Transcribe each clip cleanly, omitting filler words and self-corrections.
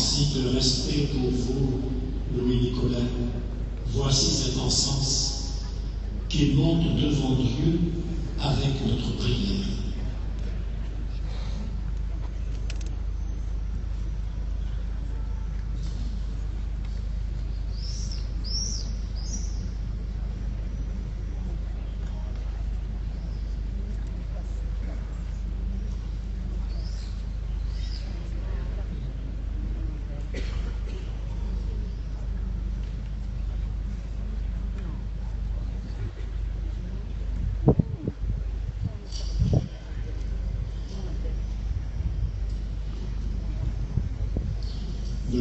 ainsi que le respect pour vous, Louis-Nicolas. Voici cet encens qui monte devant Dieu avec notre prière.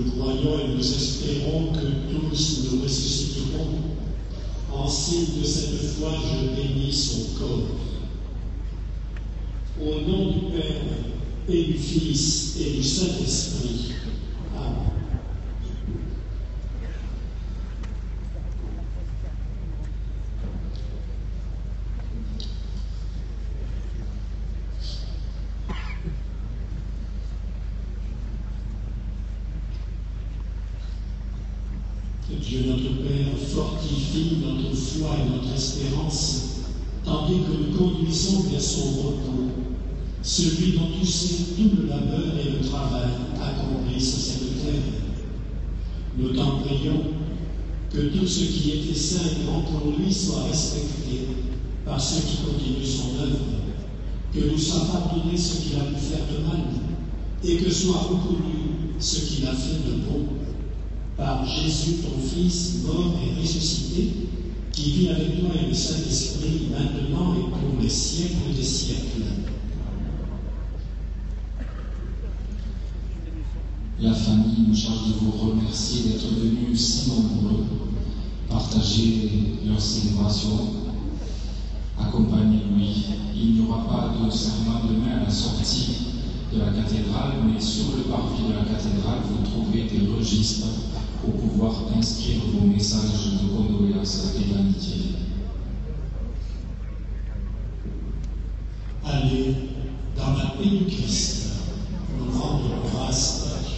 Nous croyons et nous espérons que tous nous ressusciterons. En signe de cette foi, je bénis son corps. Au nom du Père et du Fils et du Saint-Esprit. Amen. Dieu notre Père fortifie notre foi et notre espérance, tandis que nous conduisons vers son repos, celui dont tu sais tout le labeur et le travail accomplis sur cette terre. Nous t'en prions que tout ce qui était saint et grand pour lui soit respecté par ceux qui continuent son œuvre, que nous soit pardonné ce qu'il a pu faire de mal, et que soit reconnu ce qu'il a fait de bon. Par Jésus, ton Fils, mort et ressuscité, qui vit avec toi et le Saint-Esprit, maintenant et pour les siècles des siècles. La famille nous charge de vous remercier d'être venus si nombreux, partager leur célébration, accompagnez-lui. Il n'y aura pas de serment demain à la sortie de la cathédrale, mais sur le parvis de la cathédrale, vous trouverez des registres pour pouvoir inscrire vos messages de condoléances et d'amitié. Allez dans la paix du Christ, nous rendre grâce à Dieu.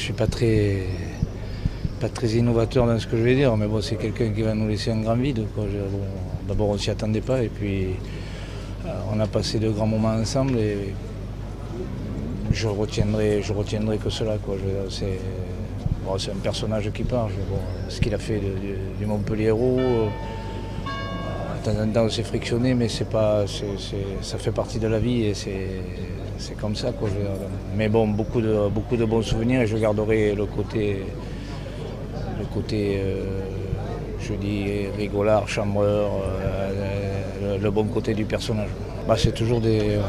suis pas très innovateur dans ce que je vais dire, mais bon, c'est quelqu'un qui va nous laisser un grand vide. Bon, d'abord, on ne s'y attendait pas, et puis on a passé de grands moments ensemble, et je retiendrai que cela. C'est un personnage qui part. Ce qu'il a fait du Montpellier Hérault, de temps en temps, c'est frictionné, mais ça fait partie de la vie, et c'est comme ça. Mais bon, beaucoup de bons souvenirs, et je garderai le côté je dis rigolard, chambreur, le bon côté du personnage. C'est toujours je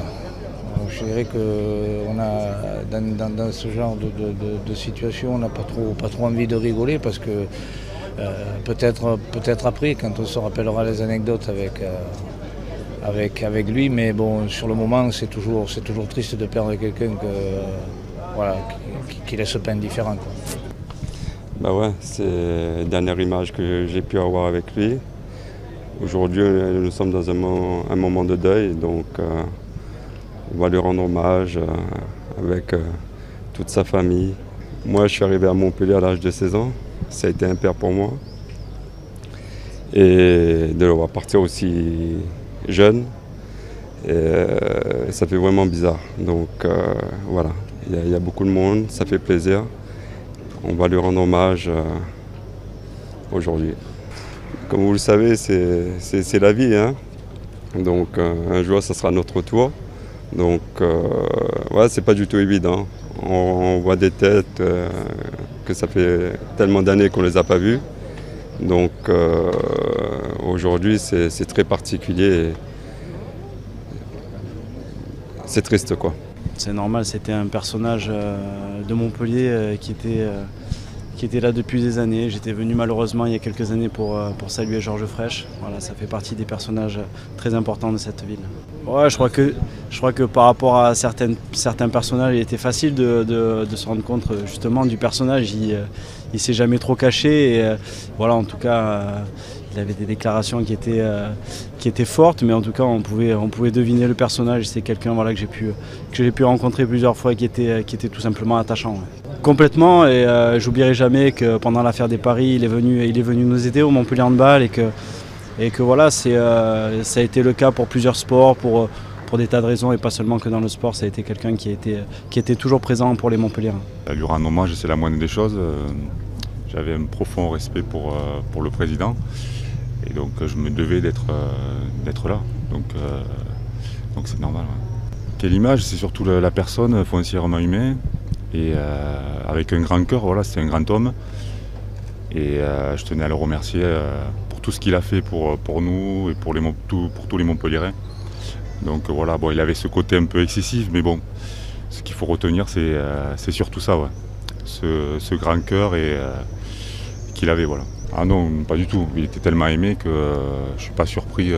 dirais qu'on a dans ce genre de situation, on n'a pas trop envie de rigoler, parce que peut-être après, quand on se rappellera les anecdotes avec lui, mais bon, sur le moment, c'est toujours triste de perdre quelqu'un qui laisse pas indifférent. Bah ouais, c'est la dernière image que j'ai pu avoir avec lui. Aujourd'hui, nous sommes dans un moment de deuil, donc on va lui rendre hommage avec toute sa famille. Moi, je suis arrivé à Montpellier à l'âge de 16 ans. Ça a été un père pour moi. Et de le voir partir aussi jeune, ça fait vraiment bizarre. Donc voilà, il y a beaucoup de monde, ça fait plaisir. On va lui rendre hommage aujourd'hui. Comme vous le savez, c'est la vie, hein. Donc un jour, ça sera notre tour. Donc ouais, c'est pas du tout évident. On voit des têtes que ça fait tellement d'années qu'on les a pas vues. Donc aujourd'hui, c'est très particulier. C'est triste, quoi. C'est normal, c'était un personnage de Montpellier qui était là depuis des années. J'étais venu malheureusement il y a quelques années pour saluer Georges Frêche. Voilà, ça fait partie des personnages très importants de cette ville. Ouais, je crois que par rapport à certains personnages, il était facile de se rendre compte justement du personnage. Il s'est jamais trop caché, et voilà, en tout cas, il avait des déclarations qui étaient fortes, mais en tout cas, on pouvait deviner le personnage. C'est quelqu'un, voilà, que j'ai pu rencontrer plusieurs fois, qui était tout simplement attachant. Ouais. Complètement, et j'oublierai jamais que pendant l'affaire des paris, il est venu nous aider au Montpellier Handball, et que voilà, ça a été le cas pour plusieurs sports, pour des tas de raisons, et pas seulement que dans le sport. Ça a été quelqu'un qui était toujours présent pour les Montpelliérains. Lui rendre hommage, c'est la moindre des choses. J'avais un profond respect pour le président, et donc je me devais d'être là. Donc c'est normal. Ouais. Quelle image, c'est surtout la personne foncièrement humaine, et avec un grand cœur. Voilà, c'est un grand homme, et je tenais à le remercier pour tout ce qu'il a fait pour nous et pour tous les Montpelliérains. Donc voilà, bon, il avait ce côté un peu excessif, mais bon, ce qu'il faut retenir, c'est surtout ça, ouais. Ce grand cœur qu'il avait, voilà. Ah non, pas du tout. Il était tellement aimé que je suis pas surpris.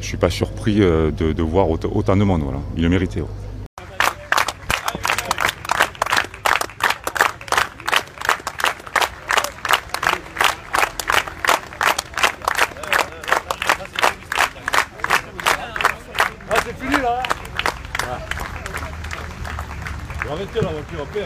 Je suis pas surpris de voir autant de monde, voilà. Il le méritait. Ouais. C'est fini là. On va arrêter la voiture, ok.